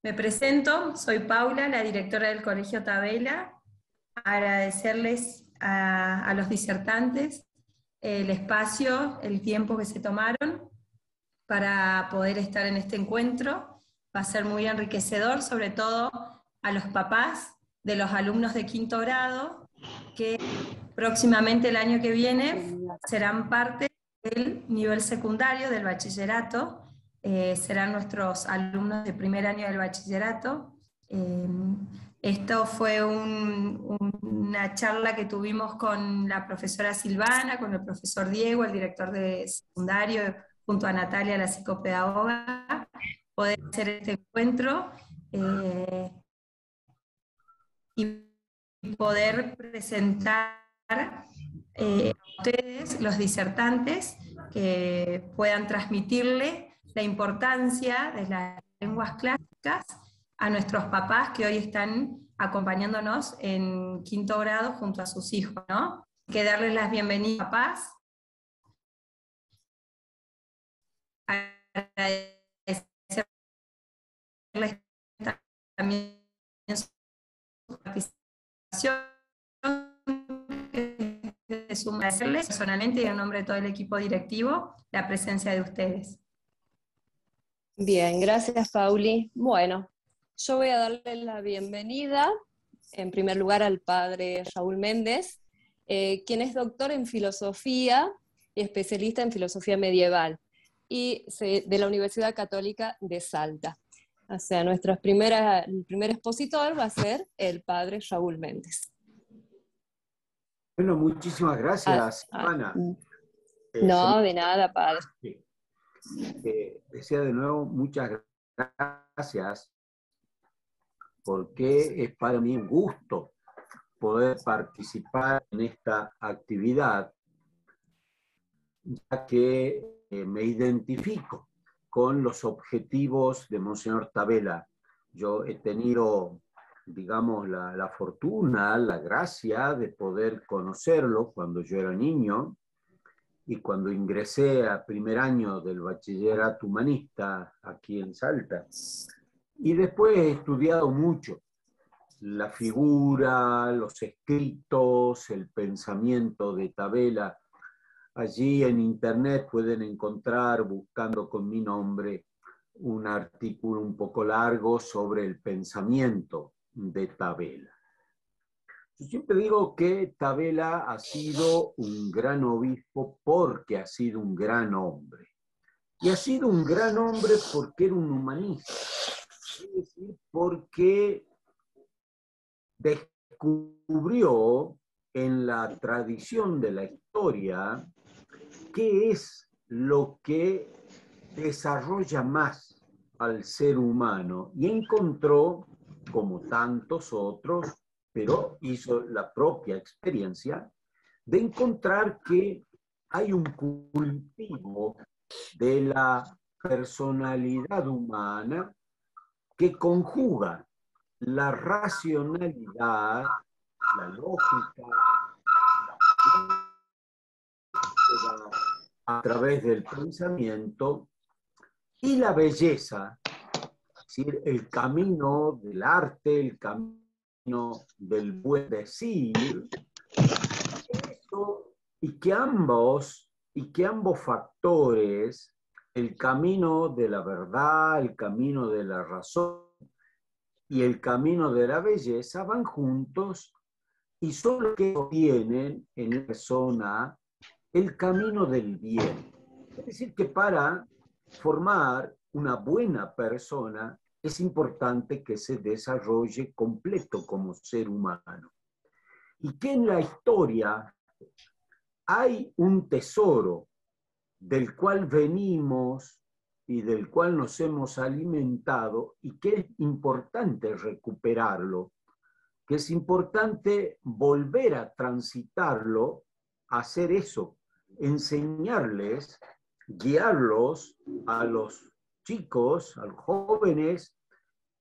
Me presento, soy Paula, la directora del Colegio Tabela. Agradecerles a los disertantes el espacio, el tiempo que se tomaron para poder estar en este encuentro. Va a ser muy enriquecedor, sobre todo a los papás de los alumnos de quinto grado, que próximamente el año que viene serán parte del nivel secundario del bachillerato. Serán nuestros alumnos de primer año del bachillerato. Esto fue una charla que tuvimos con la profesora Silvana, con el profesor Diego, el director de secundario, junto a Natalia, la psicopedagoga, poder hacer este encuentro y poder presentar a ustedes, los disertantes, que puedan transmitirle la importancia de las lenguas clásicas a nuestros papás que hoy están acompañándonos en quinto grado junto a sus hijos, ¿no? Que darles las bienvenidas, papás. Agradecerles también su participación, agradecerles personalmente y en nombre de todo el equipo directivo la presencia de ustedes. Bien, gracias Pauli. Bueno, yo voy a darle la bienvenida en primer lugar al padre Raúl Méndez, quien es doctor en filosofía y especialista en filosofía medieval y de la Universidad Católica de Salta. O sea, el primer expositor va a ser el padre Raúl Méndez. Bueno, muchísimas gracias, Ana. No, de nada, padre. Decía de nuevo muchas gracias, porque es para mí un gusto poder participar en esta actividad, ya que me identifico con los objetivos de Monseñor Tabela. Yo he tenido, digamos, la fortuna, la gracia de poder conocerlo cuando yo era niño, y cuando ingresé a primer año del bachillerato humanista aquí en Salta. Y después he estudiado mucho la figura, los escritos, el pensamiento de Tabela. Allí en internet pueden encontrar, buscando con mi nombre, un artículo un poco largo sobre el pensamiento de Tabela. Yo siempre digo que Tabela ha sido un gran obispo porque ha sido un gran hombre. Y ha sido un gran hombre porque era un humanista. Es decir, porque descubrió en la tradición de la historia qué es lo que desarrolla más al ser humano y encontró, como tantos otros, pero hizo la propia experiencia de encontrar que hay un cultivo de la personalidad humana que conjuga la racionalidad, la lógica, a través del pensamiento y la belleza, es decir, el camino del arte, el camino del buen decir, y que ambos factores, el camino de la verdad, el camino de la razón y el camino de la belleza, van juntos y son los que tienen en la persona el camino del bien. Es decir, que para formar una buena persona es importante que se desarrolle completo como ser humano. Y que en la historia hay un tesoro del cual venimos y del cual nos hemos alimentado y que es importante recuperarlo, que es importante volver a transitarlo, hacer eso, enseñarles, guiarlos a los chicos, a los jóvenes,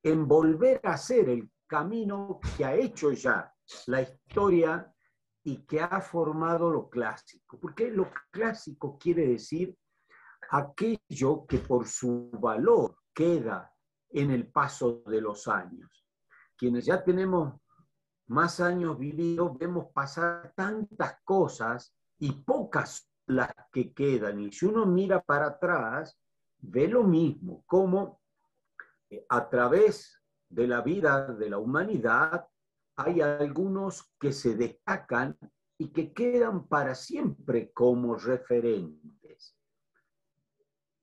en volver a hacer el camino que ha hecho ya la historia y que ha formado lo clásico. Porque lo clásico quiere decir aquello que por su valor queda en el paso de los años. Quienes ya tenemos más años vividos, vemos pasar tantas cosas y pocas las que quedan. Y si uno mira para atrás, ve lo mismo, como a través de la vida de la humanidad hay algunos que se destacan y que quedan para siempre como referentes.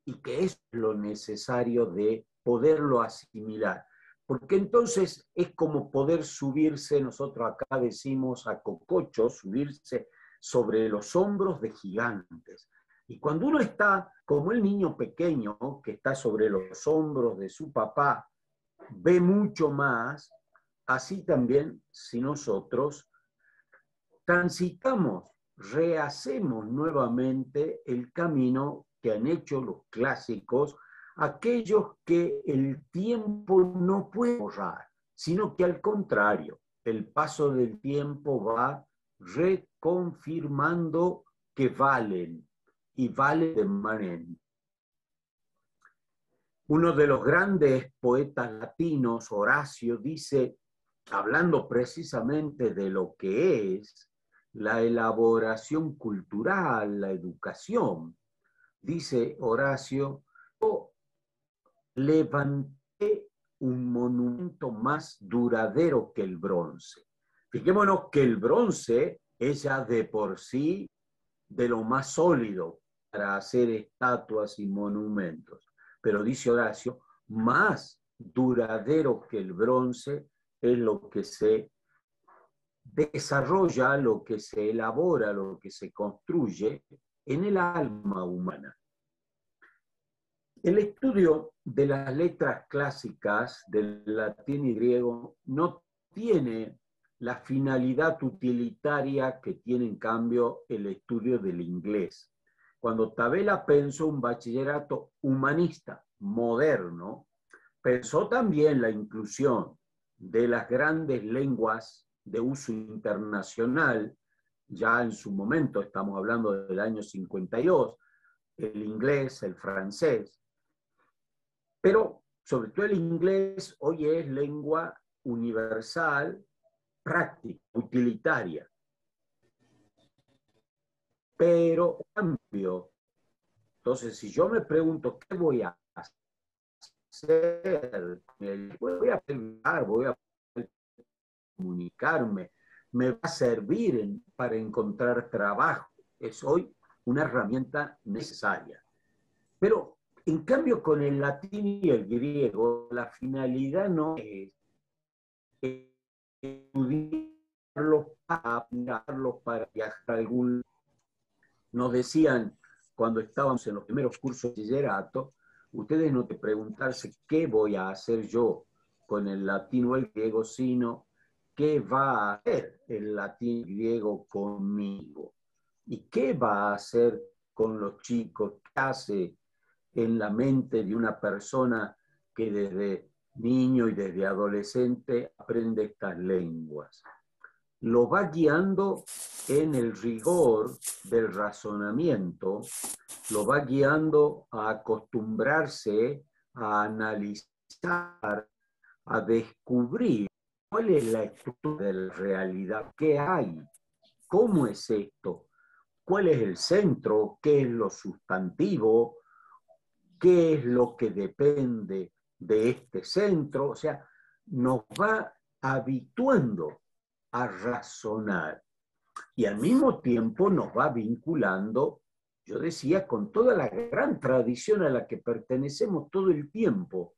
Y que es lo necesario de poderlo asimilar. Porque entonces es como poder subirse, nosotros acá decimos a cococho, subirse sobre los hombros de gigantes. Y cuando uno está como el niño pequeño que está sobre los hombros de su papá, ve mucho más, así también si nosotros transitamos, rehacemos nuevamente el camino que han hecho los clásicos, aquellos que el tiempo no puede borrar, sino que al contrario, el paso del tiempo va reconfirmando que valen y valen de manera. Uno de los grandes poetas latinos, Horacio, dice, hablando precisamente de lo que es la elaboración cultural, la educación, dice Horacio, yo levanté un monumento más duradero que el bronce. Fijémonos que el bronce es ya de por sí de lo más sólido para hacer estatuas y monumentos. Pero dice Horacio, más duradero que el bronce es lo que se desarrolla, lo que se elabora, lo que se construye en el alma humana. El estudio de las letras clásicas del latín y griego no tiene la finalidad utilitaria que tiene en cambio el estudio del inglés. Cuando Tabela pensó un bachillerato humanista, moderno, pensó también la inclusión de las grandes lenguas de uso internacional, ya en su momento, estamos hablando del año 52, el inglés, el francés, pero sobre todo el inglés hoy es lengua universal, práctica, utilitaria. Pero cambio, entonces si yo me pregunto qué voy a hacer, voy a pensar, voy a comunicarme, me va a servir para encontrar trabajo, es hoy una herramienta necesaria. Pero en cambio con el latín y el griego, la finalidad no es estudiarlos para viajar a algún. Nos decían cuando estábamos en los primeros cursos de bachillerato, ustedes no te preguntarse qué voy a hacer yo con el latín o el griego, sino qué va a hacer el latín y el griego conmigo. ¿Y qué va a hacer con los chicos? ¿Qué hace en la mente de una persona que desde niño y desde adolescente aprende estas lenguas? Lo va guiando en el rigor del razonamiento, lo va guiando a acostumbrarse a analizar, a descubrir cuál es la estructura de la realidad, qué hay, cómo es esto, cuál es el centro, qué es lo sustantivo, qué es lo que depende de este centro. O sea, nos va habituando a razonar y al mismo tiempo nos va vinculando, yo decía, con toda la gran tradición a la que pertenecemos todo el tiempo.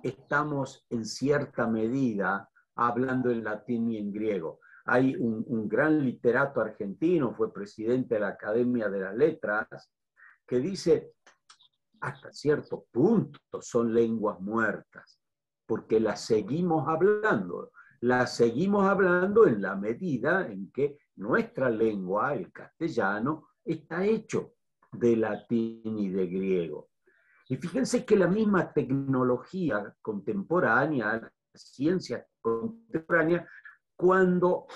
Estamos en cierta medida hablando en latín y en griego. Hay un gran literato argentino, fue presidente de la Academia de las Letras, que dice, hasta cierto punto son lenguas muertas, porque las seguimos hablando. Las seguimos hablando en la medida en que nuestra lengua, el castellano, está hecho de latín y de griego. Y fíjense que la misma tecnología contemporánea, la ciencia contemporánea, cuando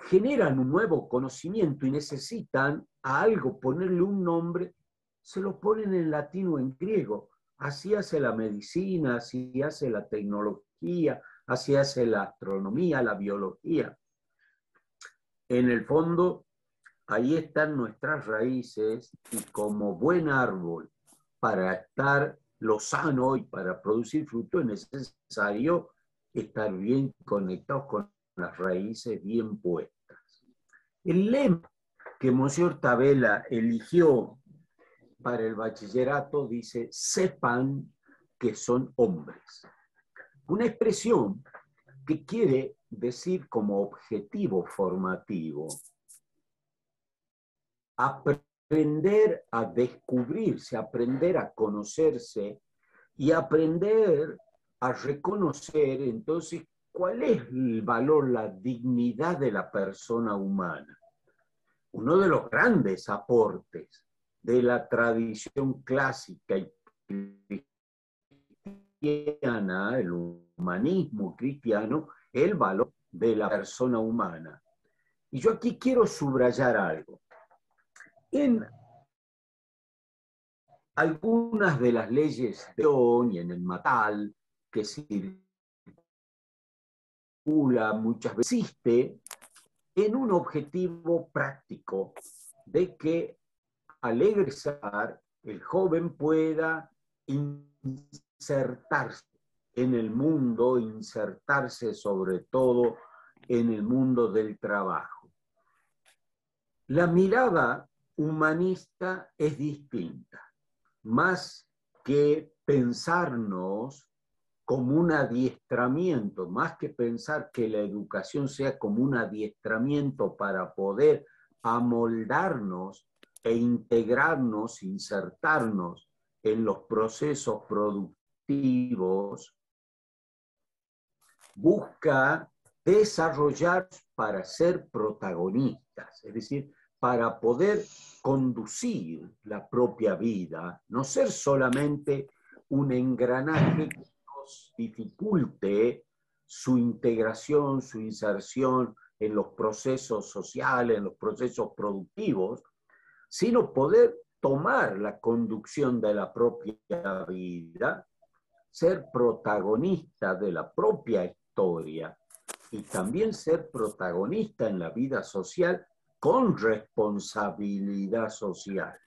generan un nuevo conocimiento y necesitan a algo ponerle un nombre, se lo ponen en latín o en griego, Así hace la medicina, así hace la tecnología, así hace la astronomía, la biología. En el fondo, ahí están nuestras raíces y como buen árbol, para estar lozano y para producir fruto es necesario estar bien conectados con las raíces bien puestas. El lema que Monsieur Tabela eligió para el bachillerato dice: sepan que son hombres. Una expresión que quiere decir como objetivo formativo aprender a descubrirse, aprender a conocerse y aprender a reconocer entonces cuál es el valor, la dignidad de la persona humana. Uno de los grandes aportes de la tradición clásica y cristiana, el humanismo cristiano, el valor de la persona humana. Y yo aquí quiero subrayar algo. En algunas de las leyes de León y en el Matal, que circula muchas veces, existe en un objetivo práctico de que al egresar el joven pueda insertarse en el mundo, insertarse sobre todo en el mundo del trabajo. La mirada humanista es distinta. Más que pensarnos como un adiestramiento, más que pensar que la educación sea como un adiestramiento para poder amoldarnos e integrarnos, insertarnos en los procesos productivos, busca desarrollar para ser protagonistas, es decir, para poder conducir la propia vida, no ser solamente un engranaje que nos dificulte su integración, su inserción en los procesos sociales, en los procesos productivos, sino poder tomar la conducción de la propia vida, ser protagonista de la propia historia y también ser protagonista en la vida social con responsabilidad social.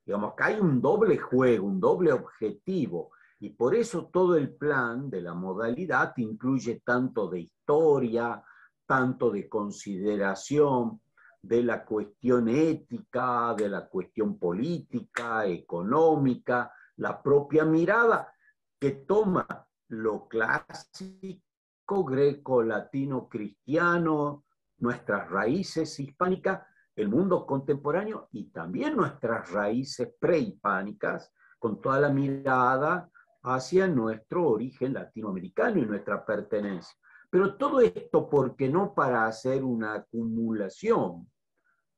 Digamos que hay un doble juego, un doble objetivo, y por eso todo el plan de la modalidad incluye tanto de historia, tanto de consideración de la cuestión ética, de la cuestión política, económica, la propia mirada que toma lo clásico, greco, latino, cristiano, nuestras raíces hispánicas, el mundo contemporáneo y también nuestras raíces prehispánicas, con toda la mirada hacia nuestro origen latinoamericano y nuestra pertenencia. Pero todo esto, ¿por qué no para hacer una acumulación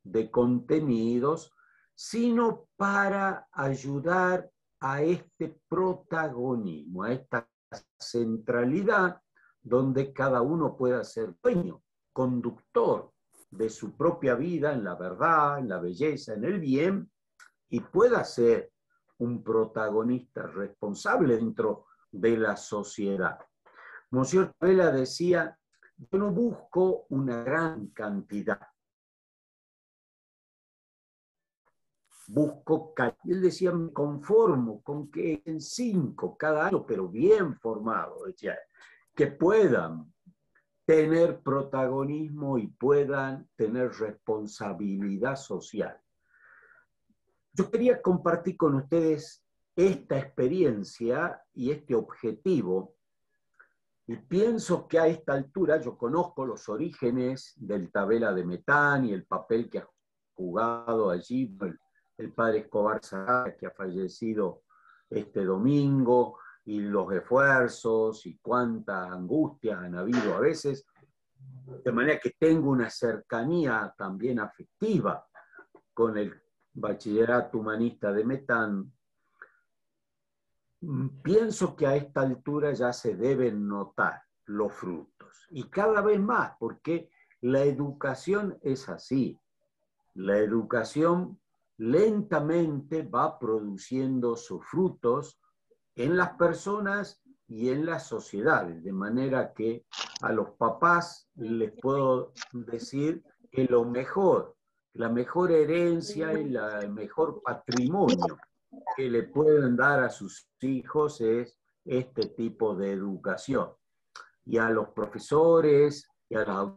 de contenidos, sino para ayudar a este protagonismo, a esta centralidad donde cada uno pueda ser dueño, conductor de su propia vida en la verdad, en la belleza, en el bien, y pueda ser un protagonista responsable dentro de la sociedad. Monsieur Tabela decía: yo no busco una gran cantidad, busco calidad. Él decía: me conformo con que en 5 cada año, pero bien formados, decía, que puedan tener protagonismo y puedan tener responsabilidad social. Yo quería compartir con ustedes esta experiencia y este objetivo, y pienso que a esta altura yo conozco los orígenes del Tabela de Metán y el papel que ha jugado allí el padre Escobar Saga, que ha fallecido este domingo, y los esfuerzos y cuánta angustia han habido a veces, de manera que tengo una cercanía también afectiva con el bachillerato humanista de Metán. Pienso que a esta altura ya se deben notar los frutos, y cada vez más, porque la educación es así. La educación lentamente va produciendo sus frutos en las personas y en las sociedades, de manera que a los papás les puedo decir que lo mejor, la mejor herencia y el mejor patrimonio que le pueden dar a sus hijos es este tipo de educación. Y a los profesores y a las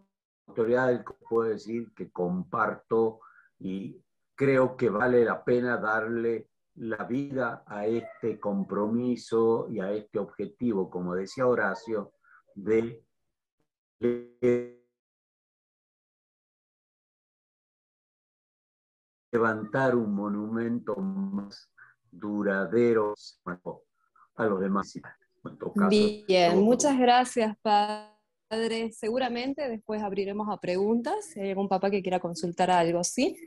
autoridades puedo decir que comparto y creo que vale la pena darle la vida a este compromiso y a este objetivo, como decía Horacio, de levantar un monumento más duradero a los demás. En todo caso, Bien, muchas gracias, padre. Seguramente después abriremos a preguntas, si hay algún papá que quiera consultar algo, ¿sí?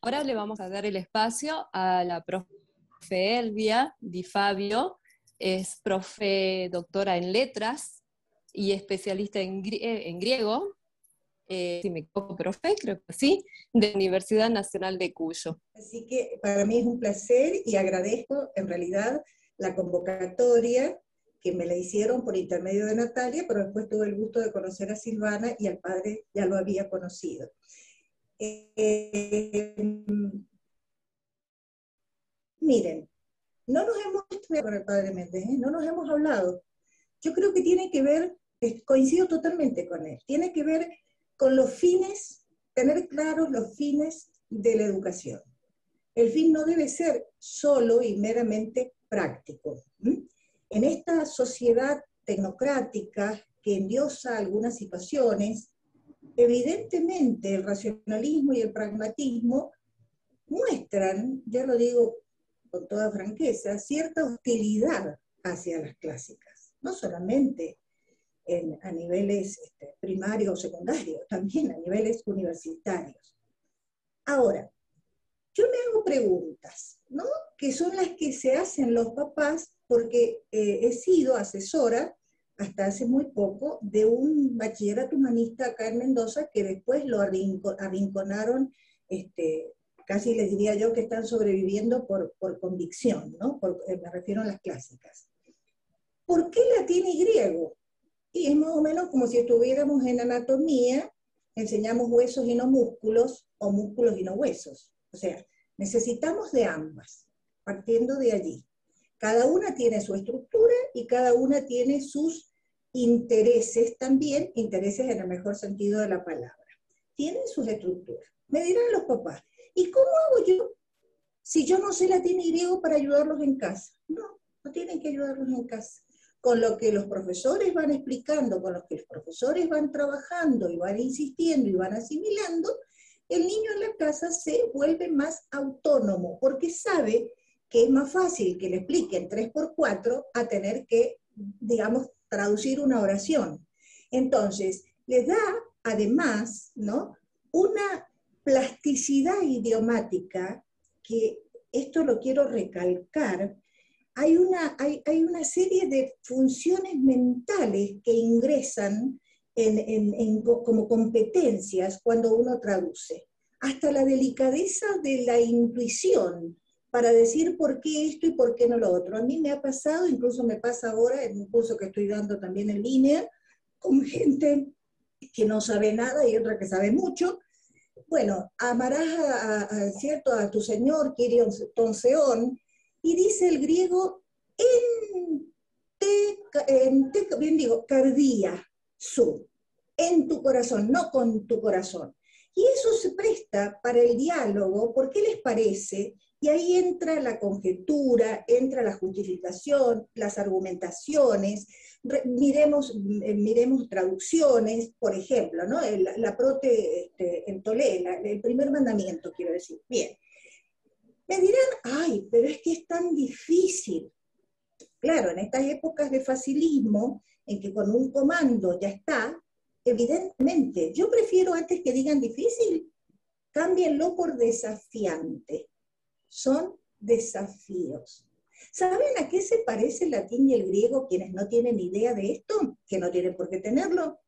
Ahora le vamos a dar el espacio a la profe Elvia Di Fabio, es profe doctora en letras y especialista en griego, si me equivoco, profe, creo que sí, de la Universidad Nacional de Cuyo. Así que para mí es un placer y agradezco en realidad la convocatoria que me la hicieron por intermedio de Natalia, pero después tuve el gusto de conocer a Silvana y al padre ya lo había conocido. Miren, no nos hemos estudiado con el padre Méndez, no nos hemos hablado. Yo creo que tiene que ver, coincido totalmente con él, tiene que ver con los fines, tener claros los fines de la educación. El fin no debe ser solo y meramente práctico. En esta sociedad tecnocrática que endiosa algunas situaciones, evidentemente el racionalismo y el pragmatismo muestran, ya lo digo con toda franqueza, cierta hostilidad hacia las clásicas, no solamente a niveles primarios o secundarios, también a niveles universitarios. Ahora, yo me hago preguntas, ¿no? Que son las que se hacen los papás, porque he sido asesora hasta hace muy poco de un bachillerato humanista acá en Mendoza que después lo arrinconaron, casi les diría yo que están sobreviviendo por convicción, ¿no? Me refiero a las clásicas. ¿Por qué latín y griego? Y es más o menos como si estuviéramos en anatomía, enseñamos huesos y no músculos, o músculos y no huesos. O sea, necesitamos de ambas, partiendo de allí. Cada una tiene su estructura y cada una tiene sus intereses también, intereses en el mejor sentido de la palabra. Tienen sus estructuras. Me dirán los papás, ¿y cómo hago yo si yo no sé latín y griego para ayudarlos en casa? No, no tienen que ayudarlos en casa. Con lo que los profesores van explicando, con lo que los profesores van trabajando y van insistiendo y van asimilando, el niño en la casa se vuelve más autónomo, porque sabe que es más fácil que le expliquen 3x4 a tener que, digamos, traducir una oración. Entonces, les da, además, ¿no?, una plasticidad idiomática, que esto lo quiero recalcar. Hay una serie de funciones mentales que ingresan como competencias cuando uno traduce. Hasta la delicadeza de la intuición para decir por qué esto y por qué no lo otro. A mí me ha pasado, incluso me pasa ahora en un curso que estoy dando también en línea, con gente que no sabe nada y otra que sabe mucho. Bueno, amarás ¿cierto?, a tu Señor, Kyrion ton Seón, y dice el griego, bien digo, cardía su, en tu corazón, no con tu corazón. Y eso se presta para el diálogo, ¿por qué les parece? Y ahí entra la conjetura, entra la justificación, las argumentaciones, miremos traducciones, por ejemplo, ¿no? La prote en Tolé, el primer mandamiento, quiero decir. Bien. Me dirán, ay, pero es que es tan difícil. Claro, en estas épocas de facilismo, en que con un comando ya está, evidentemente, yo prefiero antes que digan difícil, cámbienlo por desafiante. Son desafíos. ¿Saben a qué se parece el latín y el griego quienes no tienen idea de esto? Que no tienen por qué tenerlo.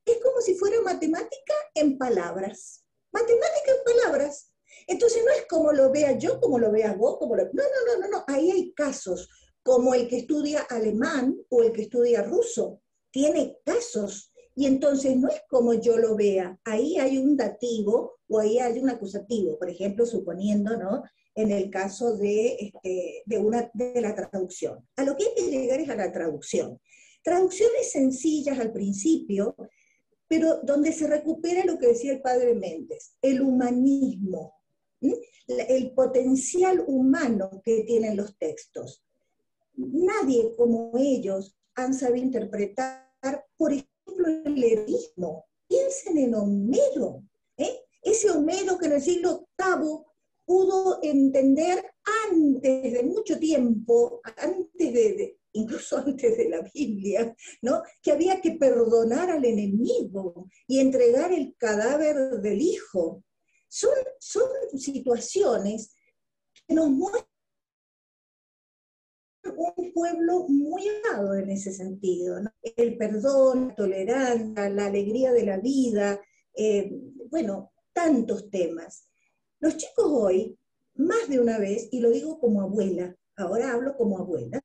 Es como si fuera matemática en palabras. Matemática en palabras. Entonces no es como lo vea yo, como lo veas vos, no. Ahí hay casos como el que estudia alemán o el que estudia ruso. Tiene casos, y entonces no es como yo lo vea, ahí hay un dativo o ahí hay un acusativo, por ejemplo, suponiendo, ¿no?, en el caso de la traducción. A lo que hay que llegar es a la traducción. Traducciones sencillas al principio, pero donde se recupera lo que decía el padre Méndez, el humanismo, el potencial humano que tienen los textos. Nadie como ellos han sabido interpretar, por ejemplo, el heroísmo. Piensen en Homero, ese Homero que en el siglo VIII pudo entender antes de mucho tiempo, incluso antes de la Biblia, ¿no?, que había que perdonar al enemigo y entregar el cadáver del hijo. Son situaciones que nos muestran un pueblo muy amado en ese sentido, ¿no? El perdón, la tolerancia, la alegría de la vida, bueno, tantos temas. Los chicos hoy, más de una vez, y lo digo como abuela, ahora hablo como abuela,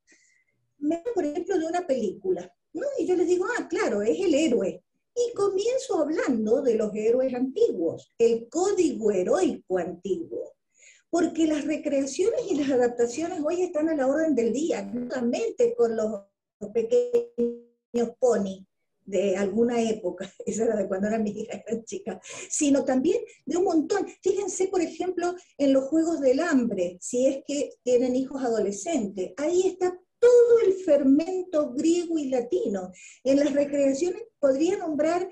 me hablan, por ejemplo, de una película, ¿no? Y yo les digo, claro, es el héroe. Y comienzo hablando de los héroes antiguos, el código heroico antiguo. Porque las recreaciones y las adaptaciones hoy están a la orden del día, no solamente con los pequeños pony de alguna época, esa era de cuando era mi hija, era chica, sino también de un montón. Fíjense, por ejemplo, en los Juegos del Hambre, si es que tienen hijos adolescentes, ahí está todo el fermento griego y latino. En las recreaciones podría nombrar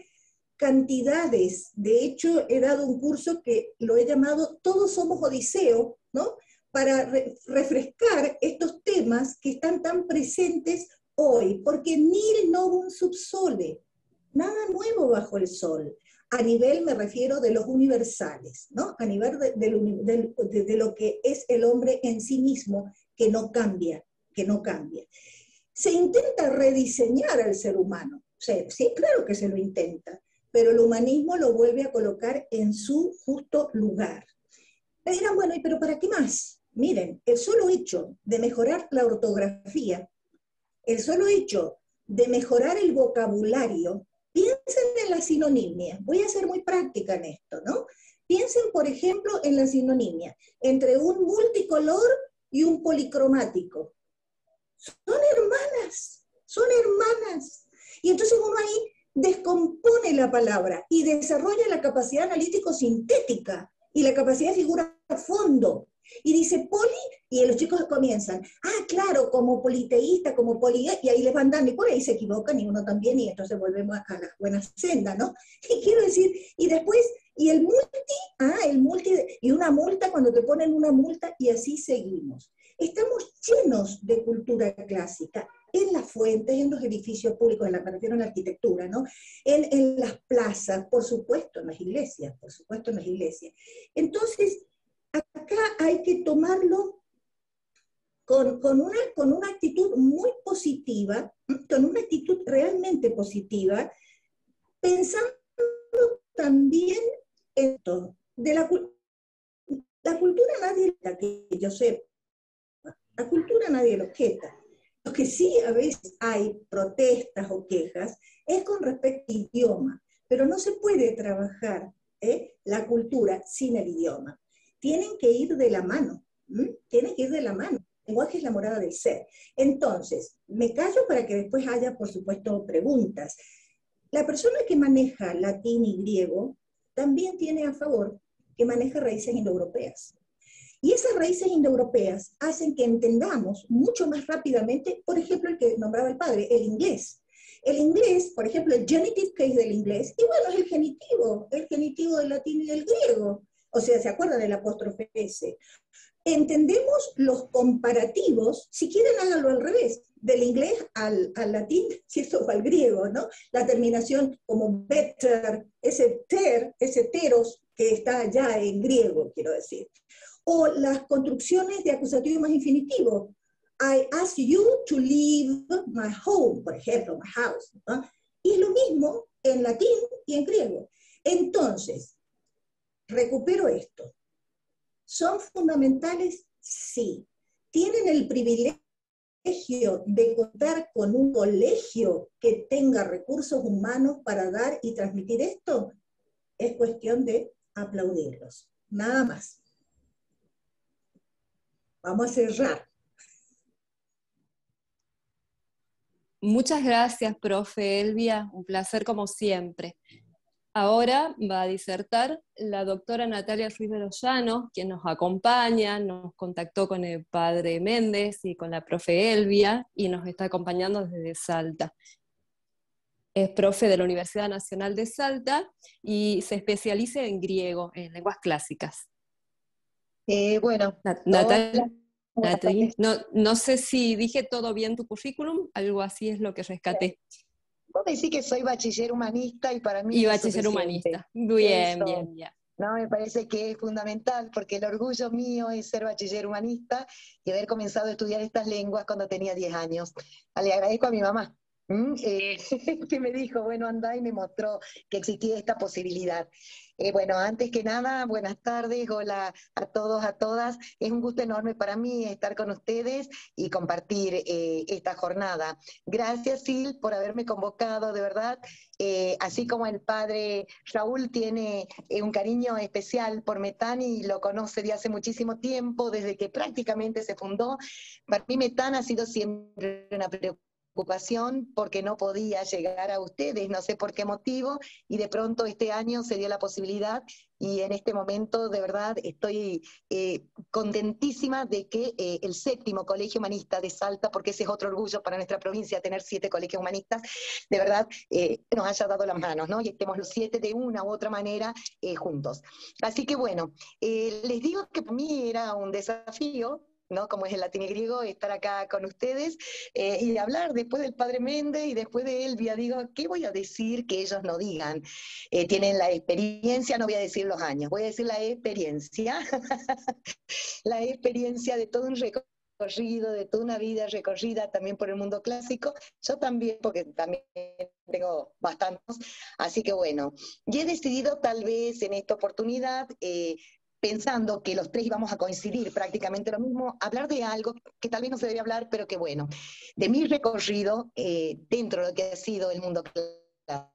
cantidades. De hecho, he dado un curso que lo he llamado Todos somos Odiseo, ¿no?, para refrescar estos temas que están tan presentes hoy, porque nil novum sub sole, nada nuevo bajo el sol. A nivel, me refiero, de los universales, ¿no?, a nivel de lo que es el hombre en sí mismo, que no cambia, que no cambia. Se intenta rediseñar al ser humano, sí, claro que se lo intenta, pero el humanismo lo vuelve a colocar en su justo lugar. Me dirán, bueno, ¿pero para qué más? Miren, el solo hecho de mejorar la ortografía, el solo hecho de mejorar el vocabulario, piensen en la sinonimia. Voy a ser muy práctica en esto, ¿no? Piensen, por ejemplo, en la sinonimia entre un multicolor y un policromático. Son hermanas, son hermanas. Y entonces uno ahí descompone la palabra y desarrolla la capacidad analítico-sintética y la capacidad de figurar a fondo. Y dice poli, y los chicos comienzan, claro, como politeísta, como poli, y ahí les van dando, y por ahí se equivocan, y uno también, y entonces volvemos a la buena senda, ¿no? Y quiero decir, y después, y el multi, y una multa, cuando te ponen una multa, y así seguimos. Estamos llenos de cultura clásica, en las fuentes, en los edificios públicos, me refiero a la arquitectura, ¿no?, en las plazas, por supuesto en las iglesias, Entonces, acá hay que tomarlo con una actitud muy positiva, con una actitud realmente positiva, pensando también en esto, de la cultura nadie, que yo sepa, la cultura nadie lo objeta. Lo que sí a veces hay protestas o quejas es con respecto al idioma, pero no se puede trabajar la cultura sin el idioma. Tienen que ir de la mano, tienen que ir de la mano. El lenguaje es la morada del ser. Entonces, me callo para que después haya, por supuesto, preguntas. La persona que maneja latín y griego también tiene a favor que maneja raíces indoeuropeas. Y esas raíces indoeuropeas hacen que entendamos mucho más rápidamente, por ejemplo, el que nombraba el padre, el inglés. El inglés, por ejemplo, el genitive case del inglés, y bueno, es el genitivo del latín y del griego. O sea, ¿se acuerdan del apóstrofe S? Entendemos los comparativos, si quieren háganlo al revés, del inglés al latín, ¿cierto?, o al griego, ¿no? La terminación como better, ese teros, que está allá en griego, quiero decir. O las construcciones de acusativo más infinitivo. I ask you to leave my home, por ejemplo, my house, ¿no? Y es lo mismo en latín y en griego. Entonces, recupero esto. ¿Son fundamentales? Sí. ¿Tienen el privilegio de contar con un colegio que tenga recursos humanos para dar y transmitir esto, es cuestión de aplaudirlos. Nada más. Vamos a cerrar. Muchas gracias, profe Elvia, un placer como siempre. Ahora va a disertar la doctora Natalia Ruiz de los Llanos, quien nos acompaña, nos contactó con el padre Méndez y con la profe Elvia, y nos está acompañando desde Salta. Es profe de la Universidad Nacional de Salta y se especializa en griego, en lenguas clásicas. Bueno, Natalia, no sé si dije todo bien tu currículum, algo así es lo que rescaté. vos decís que soy bachiller humanista y para mí Y es bachiller suficiente. humanista. Bien, Eso. bien. No, me parece que es fundamental porque el orgullo mío es ser bachiller humanista y haber comenzado a estudiar estas lenguas cuando tenía 10 años. Le agradezco a mi mamá, que me dijo, bueno, anda, y me mostró que existía esta posibilidad. Bueno, antes que nada, buenas tardes, hola a todos, a todas. Es un gusto enorme para mí estar con ustedes y compartir esta jornada. Gracias, Sil, por haberme convocado, de verdad. Así como el padre Raúl tiene un cariño especial por Metán y lo conoce de hace muchísimo tiempo, desde que prácticamente se fundó, para mí Metán ha sido siempre una preocupación porque no podía llegar a ustedes, no sé por qué motivo, y de pronto este año se dio la posibilidad y en este momento de verdad estoy contentísima de que el 7º Colegio Humanista de Salta, porque ese es otro orgullo para nuestra provincia, tener 7 colegios humanistas, de verdad nos haya dado las manos, ¿no? Y estemos los 7 de una u otra manera juntos. Así que bueno, les digo que para mí era un desafío, ¿no? Como es el latín y griego, estar acá con ustedes y hablar después del padre Méndez y después de Elvia. Digo, ¿qué voy a decir que ellos no digan? Tienen la experiencia, no voy a decir los años, voy a decir la experiencia, la experiencia de todo un recorrido, de toda una vida recorrida también por el mundo clásico. Yo también, porque también tengo bastantes, así que bueno, y he decidido tal vez en esta oportunidad pensando que los 3 íbamos a coincidir prácticamente lo mismo, hablar de algo que tal vez no se debería hablar, pero que bueno, de mi recorrido dentro de lo que ha sido el mundo clásico.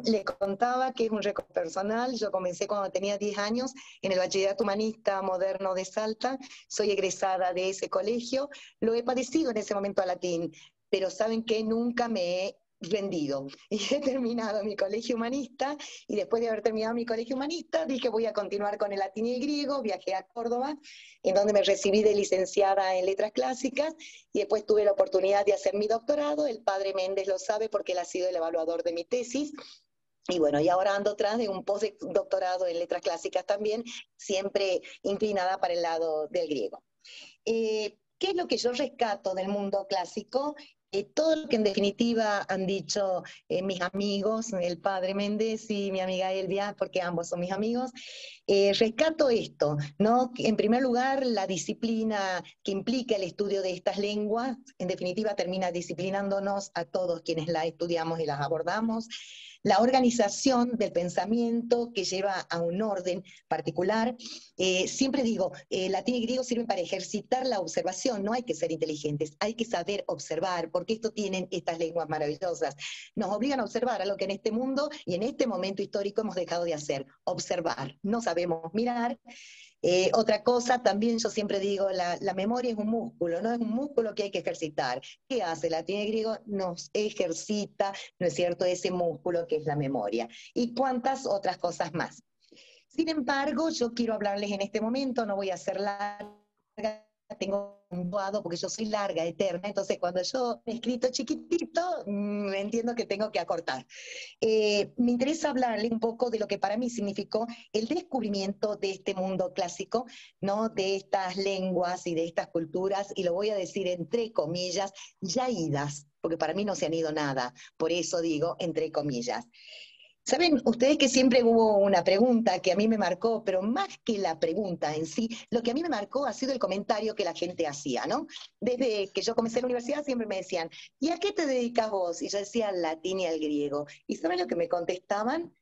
Le contaba que es un recorrido personal. Yo comencé cuando tenía 10 años en el Bachillerato Humanista Moderno de Salta, soy egresada de ese colegio, lo he padecido en ese momento a latín, pero saben que nunca me he rendido. Y he terminado mi colegio humanista, y después de haber terminado mi colegio humanista, dije voy a continuar con el latín y el griego, viajé a Córdoba, en donde me recibí de licenciada en letras clásicas, y después tuve la oportunidad de hacer mi doctorado. El padre Méndez lo sabe porque él ha sido el evaluador de mi tesis. Y bueno, y ahora ando tras de un postdoctorado en letras clásicas también, siempre inclinada para el lado del griego. ¿Qué es lo que yo rescato del mundo clásico? Todo lo que en definitiva han dicho mis amigos, el padre Méndez y mi amiga Elvia, porque ambos son mis amigos. Rescato esto, ¿no? En primer lugar, la disciplina que implica el estudio de estas lenguas, en definitiva termina disciplinándonos a todos quienes las estudiamos y las abordamos. La organización del pensamiento que lleva a un orden particular. Siempre digo, latín y griego sirven para ejercitar la observación, no hay que ser inteligentes, hay que saber observar, porque esto tienen estas lenguas maravillosas. Nos obligan a observar a lo que en este mundo y en este momento histórico hemos dejado de hacer, observar. No sabemos mirar. Otra cosa, también yo siempre digo, la memoria es un músculo, no es un músculo que hay que ejercitar. ¿Qué hace el latín y griego? Nos ejercita, ¿no es cierto?, ese músculo que es la memoria. Y cuántas otras cosas más. Sin embargo, yo quiero hablarles en este momento, no voy a ser larga, tengo un doado porque yo soy larga, eterna, entonces cuando yo he escrito chiquitito, entiendo que tengo que acortar. Me interesa hablarles un poco de lo que para mí significó el descubrimiento de este mundo clásico, ¿no? De estas lenguas y de estas culturas, y lo voy a decir entre comillas, ya idas, porque para mí no se han ido nada, por eso digo entre comillas. Saben ustedes que siempre hubo una pregunta que a mí me marcó, pero más que la pregunta en sí, lo que a mí me marcó ha sido el comentario que la gente hacía, ¿no? Desde que yo comencé la universidad siempre me decían, ¿y a qué te dedicas vos? Y yo decía al latín y al griego. ¿Y saben lo que me contestaban?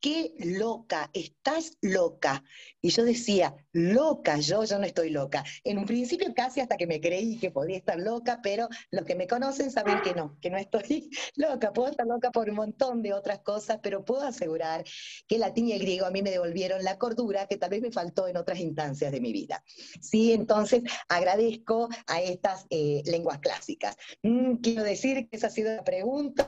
qué loca, estás loca. Y yo decía, loca, yo no estoy loca. En un principio casi hasta que me creí que podía estar loca, pero los que me conocen saben que no estoy loca. Puedo estar loca por un montón de otras cosas, pero puedo asegurar que el latín y el griego a mí me devolvieron la cordura que tal vez me faltó en otras instancias de mi vida. Sí, entonces agradezco a estas lenguas clásicas. Quiero decir que esa ha sido la pregunta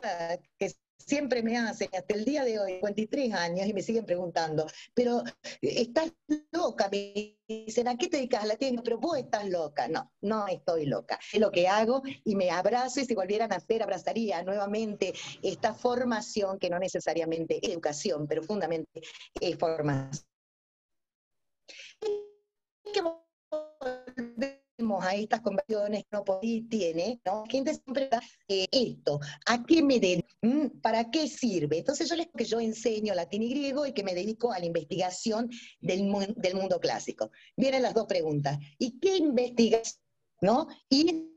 que siempre me hacen hasta el día de hoy, 53 años, y me siguen preguntando, pero estás loca, me dicen, ¿a qué te dedicas? Latín, pero vos estás loca. No, no estoy loca. Es lo que hago y me abrazo, y si volvieran a hacer, abrazaría nuevamente esta formación, que no necesariamente es educación, pero fundamentalmente es formación. Que a estas conversaciones que uno tiene, ¿no? La gente siempre da esto, ¿a qué me dedico? ¿Para qué sirve? Entonces yo enseño latín y griego y que me dedico a la investigación del mundo clásico. Vienen las dos preguntas. ¿Y qué investigas? ¿No? ¿Y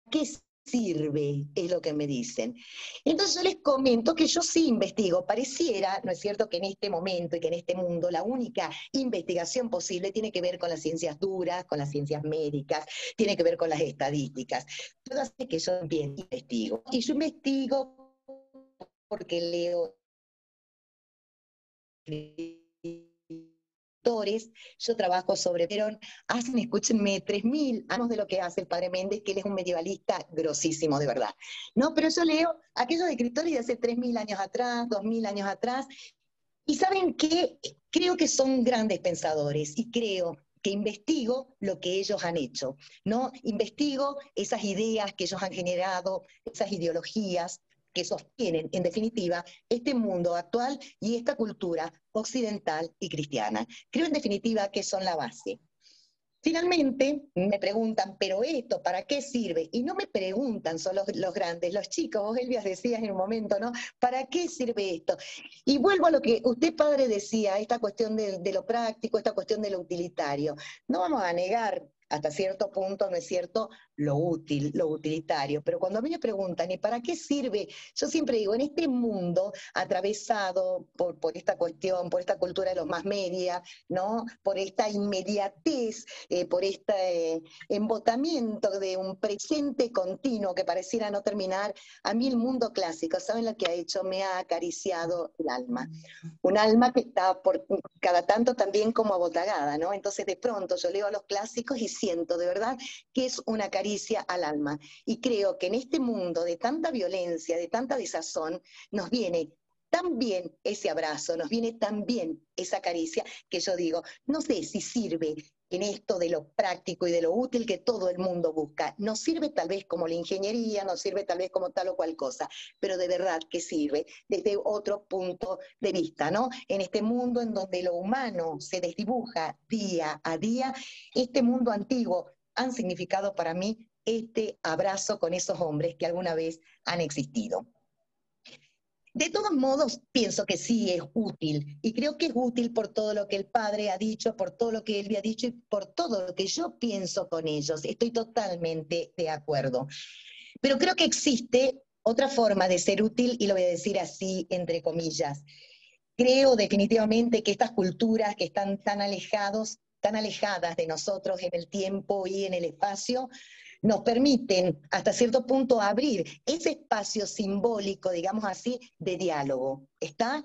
qué sirve? Es lo que me dicen. Entonces yo les comento que yo sí investigo. Pareciera, ¿no es cierto?, que en este momento y que en este mundo la única investigación posible tiene que ver con las ciencias duras, con las ciencias médicas, tiene que ver con las estadísticas. Todo hace que yo investigo. Y yo investigo porque leo autores, yo trabajo sobre Perón, escúchenme, 3000 años de lo que hace el padre Méndez, que él es un medievalista grosísimo, de verdad. No, pero yo leo aquellos escritores de hace 3000 años atrás, 2000 años atrás, y ¿saben qué? Creo que son grandes pensadores, y creo que investigo lo que ellos han hecho, ¿no? Investigo esas ideas que ellos han generado, esas ideologías que sostienen, en definitiva, este mundo actual y esta cultura occidental y cristiana. Creo, en definitiva, que son la base. Finalmente, me preguntan, ¿pero esto para qué sirve? Y no me preguntan solo los grandes, los chicos, vos, Elvias, decías en un momento, ¿no? ¿Para qué sirve esto? Y vuelvo a lo que usted, padre, decía, esta cuestión de lo práctico, esta cuestión de lo utilitario. No vamos a negar, hasta cierto punto, ¿no es cierto?, lo útil, lo utilitario. Pero cuando a mí me preguntan, ¿y para qué sirve? Yo siempre digo, en este mundo atravesado por esta cuestión, por esta cultura de los más media, ¿no?, por esta inmediatez, por este embotamiento de un presente continuo que pareciera no terminar, a mí el mundo clásico, ¿saben lo que ha hecho? Me ha acariciado el alma. Un alma que está por cada tanto también como abotagada, ¿no? Entonces de pronto yo leo a los clásicos y siento de verdad que es una caricia al alma. Y creo que en este mundo de tanta violencia, de tanta desazón, nos viene tan bien ese abrazo, nos viene tan bien esa caricia, que yo digo, no sé si sirve en esto de lo práctico y de lo útil que todo el mundo busca. No sirve tal vez como la ingeniería, no sirve tal vez como tal o cual cosa, pero de verdad que sirve desde otro punto de vista, ¿no? En este mundo en donde lo humano se desdibuja día a día, este mundo antiguo han significado para mí este abrazo con esos hombres que alguna vez han existido. De todos modos, pienso que sí es útil, y creo que es útil por todo lo que el padre ha dicho, por todo lo que él me ha dicho y por todo lo que yo pienso con ellos. Estoy totalmente de acuerdo. Pero creo que existe otra forma de ser útil, y lo voy a decir así, entre comillas. Creo definitivamente que estas culturas que están tan alejadas de nosotros en el tiempo y en el espacio, nos permiten hasta cierto punto abrir ese espacio simbólico, digamos así, de diálogo. ¿Está?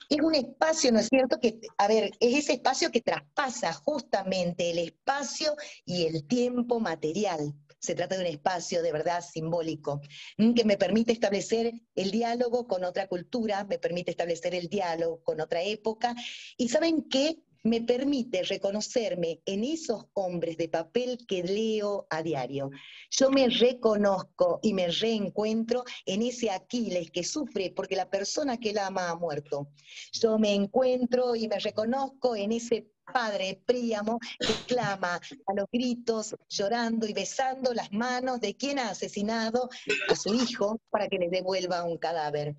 Es un espacio, ¿no es cierto?, que, a ver, es ese espacio que traspasa justamente el espacio y el tiempo material. Se trata de un espacio de verdad simbólico, que me permite establecer el diálogo con otra cultura, me permite establecer el diálogo con otra época, y ¿saben qué? Me permite reconocerme en esos hombres de papel que leo a diario. Yo me reconozco y me reencuentro en ese Aquiles que sufre porque la persona que él ama ha muerto. Yo me encuentro y me reconozco en ese padre Príamo que clama a los gritos, llorando y besando las manos de quien ha asesinado a su hijo para que le devuelva un cadáver.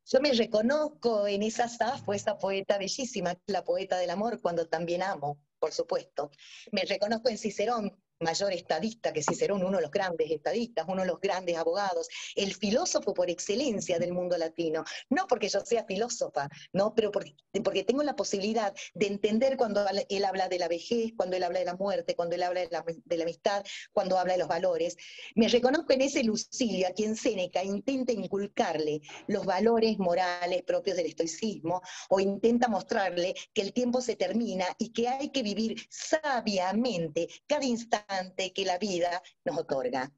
Yo me reconozco en esa Safo, esa poeta bellísima, la poeta del amor, cuando también amo, por supuesto. Me reconozco en Cicerón, mayor estadista que Cicerón, uno de los grandes estadistas, uno de los grandes abogados, el filósofo por excelencia del mundo latino. No porque yo sea filósofa, ¿no? Pero porque tengo la posibilidad de entender cuando él habla de la vejez, cuando él habla de la muerte, cuando él habla de la amistad, cuando habla de los valores. Me reconozco en ese Lucilio, a quien Séneca intenta inculcarle los valores morales propios del estoicismo, o intenta mostrarle que el tiempo se termina y que hay que vivir sabiamente cada instante que la vida nos otorga.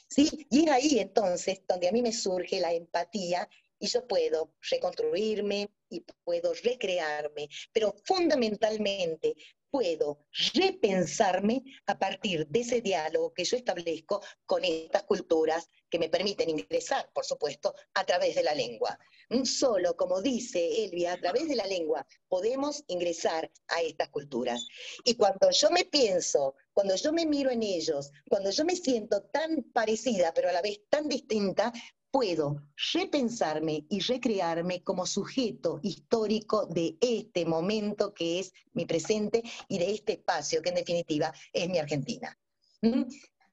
¿Sí? Y es ahí entonces donde a mí me surge la empatía y yo puedo reconstruirme y puedo recrearme, pero fundamentalmente puedo repensarme a partir de ese diálogo que yo establezco con estas culturas que me permiten ingresar, por supuesto, a través de la lengua. Solo, como dice Elvia, a través de la lengua podemos ingresar a estas culturas. Y cuando yo me pienso, cuando yo me miro en ellos, cuando yo me siento tan parecida, pero a la vez tan distinta, puedo repensarme y recrearme como sujeto histórico de este momento que es mi presente y de este espacio que en definitiva es mi Argentina.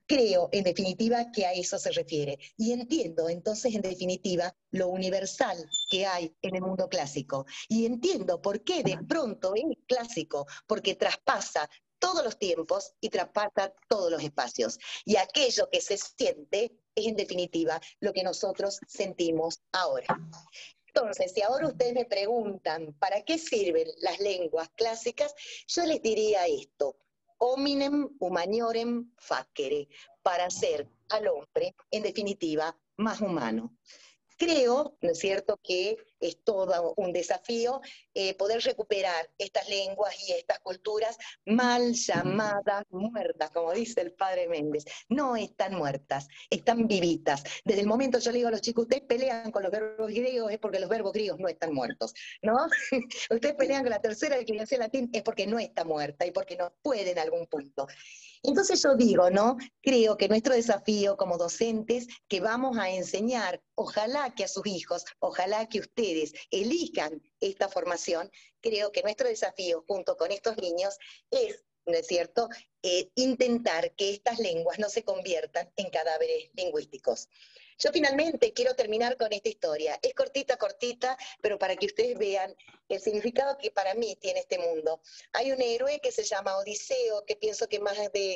Creo, en definitiva, que a eso se refiere. Y entiendo, entonces, en definitiva, lo universal que hay en el mundo clásico. Y entiendo por qué de pronto es clásico, porque traspasa todos los tiempos y traspasa todos los espacios. Y aquello que se siente es, en definitiva, lo que nosotros sentimos ahora. Entonces, si ahora ustedes me preguntan, ¿para qué sirven las lenguas clásicas? Yo les diría esto: hominem humaniorem facere, para hacer al hombre, en definitiva, más humano. Creo, ¿no es cierto?, que es todo un desafío poder recuperar estas lenguas y estas culturas mal llamadas muertas, como dice el padre Méndez. No están muertas, están vivitas. Desde el momento yo le digo a los chicos, ustedes pelean con los verbos griegos, es porque los verbos griegos no están muertos, ¿no? Ustedes pelean con la tercera declinación latín, es porque no está muerta y porque no puede en algún punto. Entonces yo digo, ¿no? Creo que nuestro desafío como docentes, que vamos a enseñar, ojalá que a sus hijos, ojalá que ustedes elijan esta formación, creo que nuestro desafío junto con estos niños es, ¿no es cierto?, intentar que estas lenguas no se conviertan en cadáveres lingüísticos. Yo finalmente quiero terminar con esta historia. Es cortita, cortita, pero para que ustedes vean el significado que para mí tiene este mundo. Hay un héroe que se llama Odiseo, que pienso que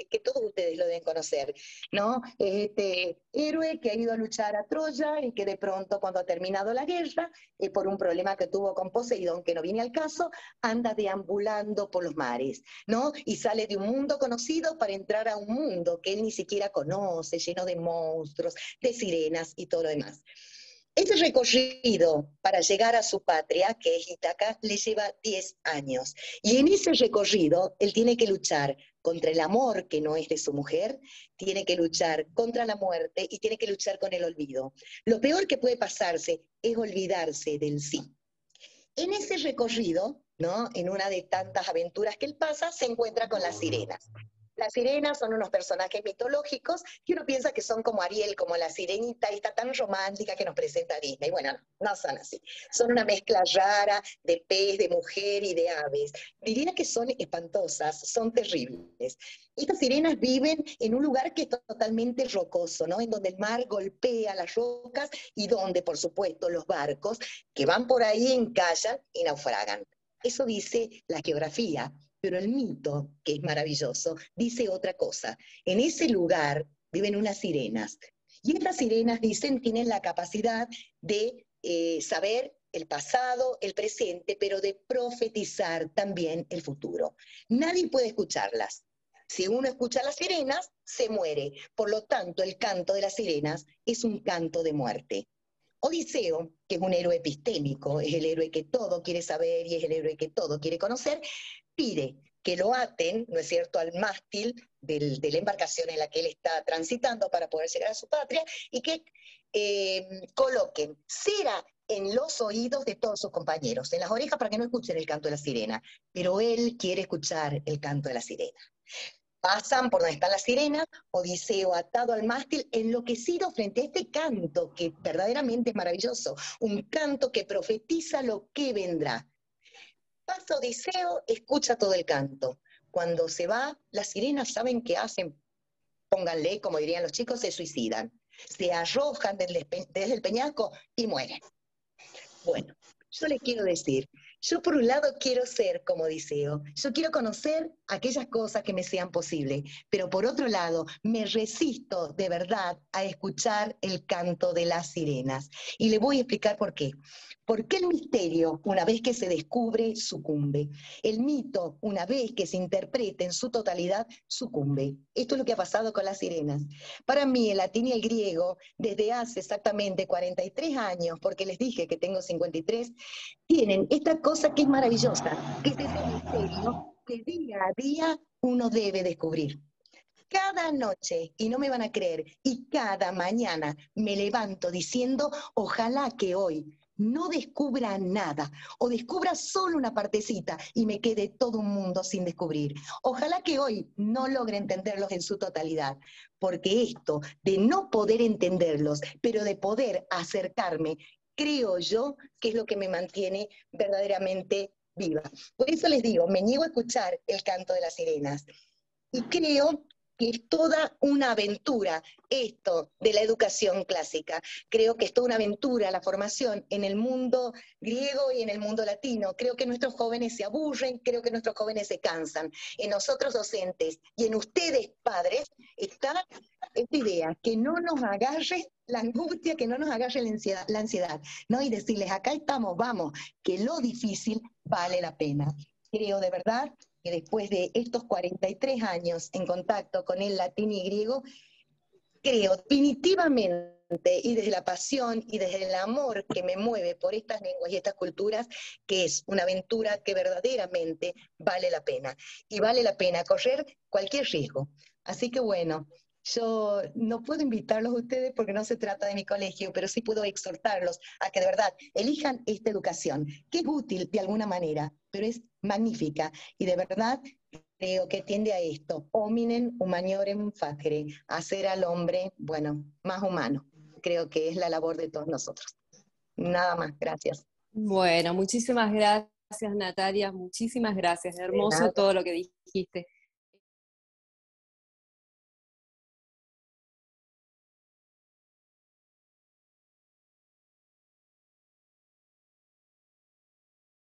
que todos ustedes lo deben conocer, ¿no? Es este héroe que ha ido a luchar a Troya y que de pronto, cuando ha terminado la guerra, por un problema que tuvo con Poseidón, que no viene al caso, anda deambulando por los mares, ¿no? Y sale de un mundo conocido para entrar a un mundo que él ni siquiera conoce, lleno de monstruos, de sirenas y todo lo demás. Este recorrido para llegar a su patria, que es Ítaca, le lleva 10 años. Y en ese recorrido él tiene que luchar contra el amor que no es de su mujer, tiene que luchar contra la muerte y tiene que luchar con el olvido. Lo peor que puede pasarse es olvidarse del sí. En ese recorrido, ¿no?, en una de tantas aventuras que él pasa, se encuentra con las sirenas. Las sirenas son unos personajes mitológicos que uno piensa que son como Ariel, como la sirenita esta tan romántica que nos presenta Disney. Bueno, no son así. Son una mezcla rara de pez, de mujer y de aves. Diría que son espantosas, son terribles. Estas sirenas viven en un lugar que es totalmente rocoso, ¿no?, en donde el mar golpea las rocas y donde, por supuesto, los barcos que van por ahí encallan y naufragan. Eso dice la geografía. Pero el mito, que es maravilloso, dice otra cosa. En ese lugar viven unas sirenas. Y estas sirenas, dicen, tienen la capacidad de saber el pasado, el presente, pero de profetizar también el futuro. Nadie puede escucharlas. Si uno escucha a las sirenas, se muere. Por lo tanto, el canto de las sirenas es un canto de muerte. Odiseo, que es un héroe epistémico, es el héroe que todo quiere saber y es el héroe que todo quiere conocer, pide que lo aten, ¿no es cierto?, al mástil de la embarcación en la que él está transitando para poder llegar a su patria y que coloquen cera en los oídos de todos sus compañeros, en las orejas para que no escuchen el canto de la sirena, pero él quiere escuchar el canto de la sirena. Pasan por donde están las sirenas, Odiseo atado al mástil, enloquecido frente a este canto que verdaderamente es maravilloso, un canto que profetiza lo que vendrá. Pasa Odiseo, escucha todo el canto. Cuando se va, las sirenas saben qué hacen. pónganle, como dirían los chicos, se suicidan, se arrojan desde el peñasco y mueren. Bueno, yo les quiero decir, yo por un lado quiero ser como Odiseo, yo quiero conocer aquellas cosas que me sean posibles, pero por otro lado me resisto de verdad a escuchar el canto de las sirenas. Y le voy a explicar por qué. Porque el misterio, una vez que se descubre, sucumbe. El mito, una vez que se interpreta en su totalidad, sucumbe. Esto es lo que ha pasado con las sirenas. Para mí, el latín y el griego, desde hace exactamente 43 años, porque les dije que tengo 53, tienen esta cosa que es maravillosa, que es ese misterio que día a día uno debe descubrir. Cada noche, y no me van a creer, y cada mañana me levanto diciendo, ojalá que hoy no descubra nada, o descubra solo una partecita y me quede todo un mundo sin descubrir. Ojalá que hoy no logre entenderlos en su totalidad, porque esto de no poder entenderlos, pero de poder acercarme, creo yo que es lo que me mantiene verdaderamente viva. Por eso les digo, me niego a escuchar el canto de las sirenas. Y creo que es toda una aventura esto de la educación clásica. Creo que es toda una aventura la formación en el mundo griego y en el mundo latino. Creo que nuestros jóvenes se aburren, creo que nuestros jóvenes se cansan. En nosotros docentes y en ustedes padres está esta idea, que no nos agarre la angustia, que no nos agarre la ansiedad, ¿no? Y decirles, acá estamos, vamos, que lo difícil vale la pena. Creo de verdad que después de estos 43 años en contacto con el latín y griego, creo definitivamente, y desde la pasión y desde el amor que me mueve por estas lenguas y estas culturas, que es una aventura que verdaderamente vale la pena. Y vale la pena correr cualquier riesgo. Así que bueno, yo no puedo invitarlos a ustedes porque no se trata de mi colegio, pero sí puedo exhortarlos a que de verdad elijan esta educación, que es útil de alguna manera, pero es magnífica y de verdad creo que tiende a esto, hominem humaniorem facere, hacer al hombre, bueno, más humano. Creo que es la labor de todos nosotros. Nada más, gracias. Bueno, muchísimas gracias Natalia, muchísimas gracias, hermoso todo lo que dijiste.